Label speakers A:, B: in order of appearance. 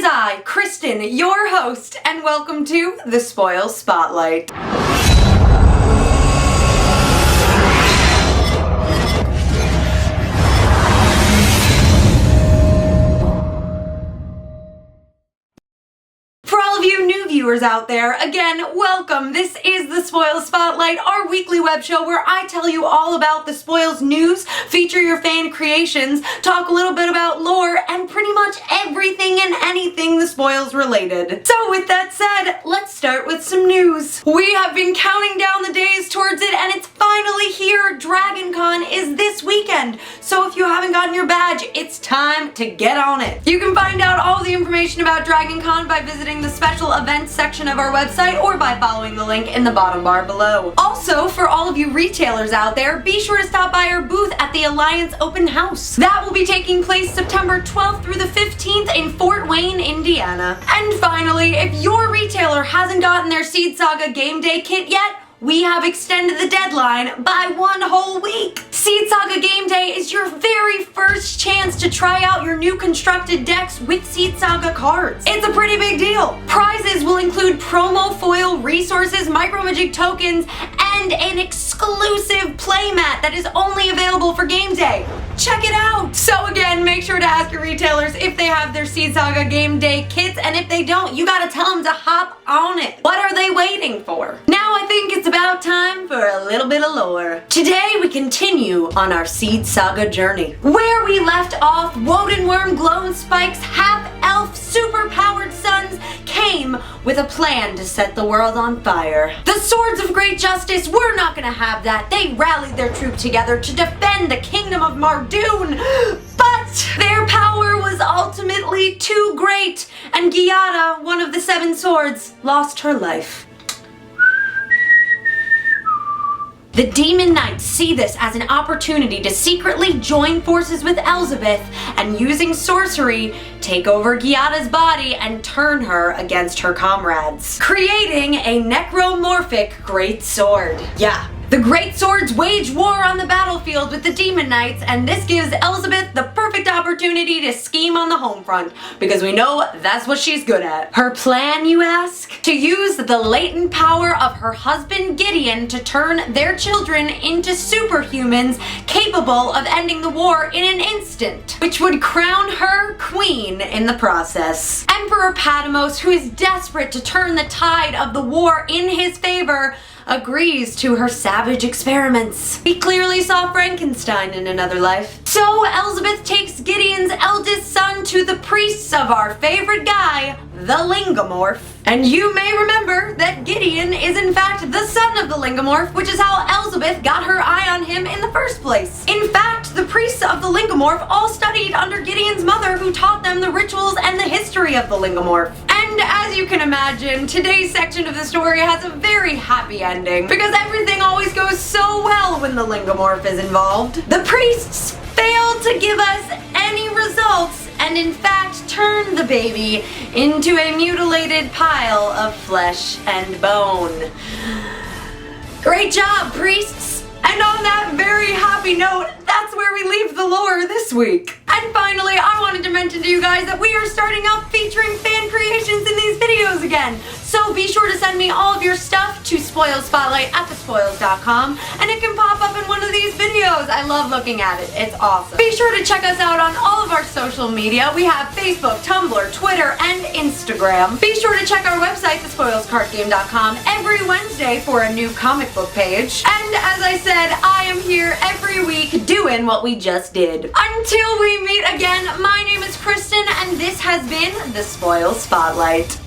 A: is I, Kristen, your host, and welcome to the Spoil Spotlight. For all of you new viewers out there, again, welcome. This is the Spoil Spotlight, our weekly web show where I tell you all about the Spoils news, feature your fan creations, talk a little bit about lore, and pretty much everything and anything the Spoils related. So with that said, let's start with some news. We have been counting down the days towards it, and it's finally here. DragonCon is this weekend. So if you haven't gotten your badge, it's time to get on it. You can find out all the information about DragonCon by visiting the special events section of our website or by following the link in the bottom bar below. Also, for all of you retailers out there, be sure to stop by our booth at the Alliance Open House. That will be taking place September 12th through the 15th in Fort Wayne, Indiana. And finally, if your retailer hasn't gotten their Seed Saga Game Day kit yet, we have extended the deadline by 1 whole week. Seed Saga Game Day is your very first chance to try out your new constructed decks with Seed Saga cards. It's a pretty big deal. Prizes will include promo foil resources, micromagic tokens, and an exclusive playmat that is only available for Game Day. Check it out! So again, make sure to ask your retailers if they have their Seed Saga Game Day kits, and if they don't, you gotta tell them to hop on it. What are they waiting for? Now I think it's about time for a little bit of lore. Today we continue on our Seed Saga journey. Where we left off, Wodenworm, Glowspike's half-elf super-powered sons came with a plan to set the world on fire. The Swords of Great Justice were not gonna have that. They rallied their troop together to defend the kingdom of Mardoon, but their power was ultimately too great, and Giada, one of the 7 swords, lost her life. The Demon Knights see this as an opportunity to secretly join forces with Elizabeth and, using sorcery, take over Giada's body and turn her against her comrades, creating a necromorphic great sword. Yeah. The Great Swords wage war on the battlefield with the Demon Knights, and this gives Elizabeth the perfect opportunity to scheme on the home front, because we know that's what she's good at. Her plan, you ask? To use the latent power of her husband Gideon to turn their children into superhumans capable of ending the war in an instant, which would crown her queen in the process. Emperor Patmos, who is desperate to turn the tide of the war in his favor, agrees to her savage experiments. He clearly saw Frankenstein in another life. So Elizabeth takes Gideon's eldest son to the priests of our favorite guy, the Lingomorph. And you may remember that Gideon is in fact the son of the Lingomorph, which is how Elizabeth got her eye on him in the first place. In fact, the priests of the Lingomorph all studied under Gideon's mother, who taught them the rituals and the history of the Lingomorph. And as you can imagine, today's section of the story has a very happy ending, because everything always goes so well when the Lingomorph is involved. The priests failed to give us any results, and in fact turned the baby into a mutilated pile of flesh and bone. Great job, priests! And on that very happy note, that's where we leave the lore this week. And finally, I wanted to mention to you guys that we are starting up featuring fan creations in these videos again. So be sure to send me all of your stuff to spoilspotlight@thespoils.com, and it can pop up in one of these videos. I love looking at it. It's awesome. Be sure to check us out on all of our social media. We have Facebook, Tumblr, Twitter, and Instagram. Be sure to check our website, thespoilscardgame.com, every Wednesday for a new comic book page. And as I said, I am here every week doing what we just did. Until we meet again, my name is Kristen, and this has been the Spoil Spotlight.